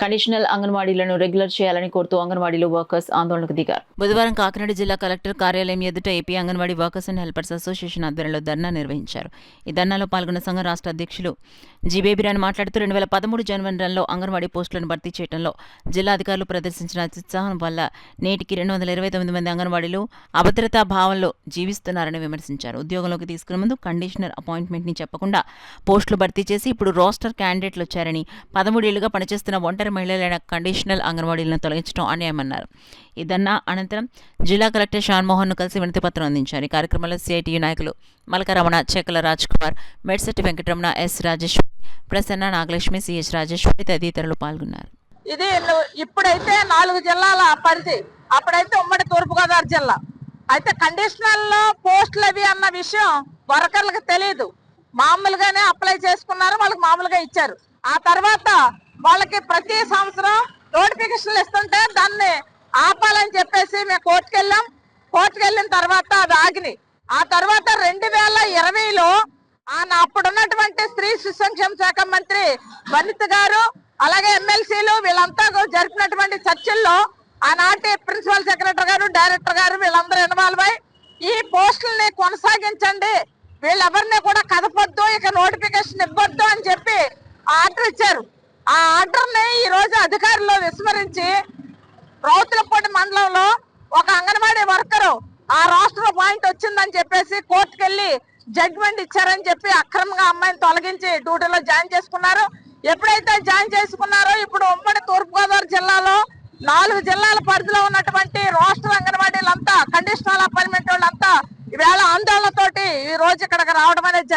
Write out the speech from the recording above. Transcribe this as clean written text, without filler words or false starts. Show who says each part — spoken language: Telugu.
Speaker 1: కండిషనల్ అంగన్వాడీలను రెగ్యులర్ చేయాలని కోరుతూ అంగన్వాడీలు వర్కర్స్ ఆందోళనకు దిగారు. బుధవారం కాకినాడ జిల్లా కలెక్టర్ కార్యాలయం ఎదుట AP anganwadi workers and helpers association ఆధ్వర్యంలో ధర్నా నిర్వహించారు. ఈ ధర్నాలో పాల్గొన్న సంఘం రాష్ట్ర అధ్యక్షులు జి బేబీరాణి మాట్లాడుతూ 2013 జనవరి నెలలో అంగన్వాడీ పోస్టులను భర్తీ చేయడంలో జిల్లా అధికారులు ప్రదర్శించిన అత్యుత్సాహం వల్ల నేటికి 229 మంది అంగన్వాడీలు అభద్రతా భావంలో జీవిస్తున్నారని విమర్శించారు. ఉద్యోగంలోకి తీసుకునే ముందు కండిషనర్ అపాయింట్మెంట్ ని చెప్పకుండా పోస్టులు భర్తీ చేసి ఇప్పుడు రోస్టర్ క్యాండిడేట్లు వచ్చారని 13 ఏళ్లుగా పనిచేస్తున్న ఒంటరి మహిళలైన కండిషనల్ అంగన్వాడీలను తొలగించడం అన్యాయమన్నారు. ఈ ధర్నా అనంతరం జిల్లా కలెక్టర్ షాన్మోహన్ ను కలిసి వినతిపత్రం అందించారు. ఈ కార్యక్రమంలో సిఐటియు నాయకులు మలకరమణ, చెక్కల రాజ్ కుమార్, మెడ్సెట్టి వెంకటరమణ, ఎస్ రాజేశ్వరి, ప్రసన్న, నాగలక్ష్మి, సిహెచ్ రాజేశ్వరి తదితరులు పాల్గొన్నారు.
Speaker 2: ఇది ఇప్పుడైతే 4 జిల్లాల పరిధి, అప్పుడైతే ఉమ్మడి తూర్పుగోదావరి జిల్లా. అయితే కండిషనల్ లో పోస్టులు అవి అన్న విషయం వర్కర్లకు తెలియదు. మామూలుగానే అప్లై చేసుకున్నారు, వాళ్ళకి మామూలుగా ఇచ్చారు. ఆ తర్వాత వాళ్ళకి ప్రతి సంవత్సరం నోటిఫికేషన్లు ఇస్తుంటే దాన్ని ఆపాలని చెప్పేసి మేము కోర్టుకు వెళ్ళిన తర్వాత అది ఆగినాయి. ఆ తర్వాత 2020లో అప్పుడున్నటువంటి స్త్రీ శిశు సంక్షేమ శాఖ మంత్రి వనిత గారు, అలాగే ఎమ్మెల్సీలు వీళ్ళంతా జరిపినటువంటి చర్చల్లో ఆనాటి ప్రిన్సిపల్ సెక్రటరీ గారు, డైరెక్టర్ గారు వీళ్ళందరూ ఇన్వాల్వ్ అయ్యి ఈ పోస్టుల్ని కొనసాగించండి, వీళ్ళెవరిని కూడా కదపొద్దు, ఇక నోటిఫికేషన్ ఇవ్వద్దు అని చెప్పి ఆర్డర్ ఇచ్చారు. ఆ ఆర్డర్ ని ఈ రోజు అధికారులు విస్మరించి రౌతులపూడి మండలంలో ఒక అంగన్వాడీ వర్కరు ఆ రాష్ట్ర పాయింట్ వచ్చిందని చెప్పేసి కోర్టుకెళ్లి జడ్జిమెంట్ ఇచ్చారని చెప్పి అక్రమంగా అమ్మాయిని తొలగించి డ్యూటీలో జాయిన్ చేసుకున్నారు. ఎప్పుడైతే జాయిన్ చేసుకున్నారో ఇప్పుడు ఉమ్మడి తూర్పుగోదావరి జిల్లాలో 4 జిల్లాల పరిధిలో ఉన్నటువంటి రాష్ట్ర అంగన్వాడీలంతా కండిషనల్ అపాయింట్మెంట్ వాళ్ళంతా ఈవేళ ఆందోళనతోటి ఈ రోజు ఇక్కడికి రావడం అనేది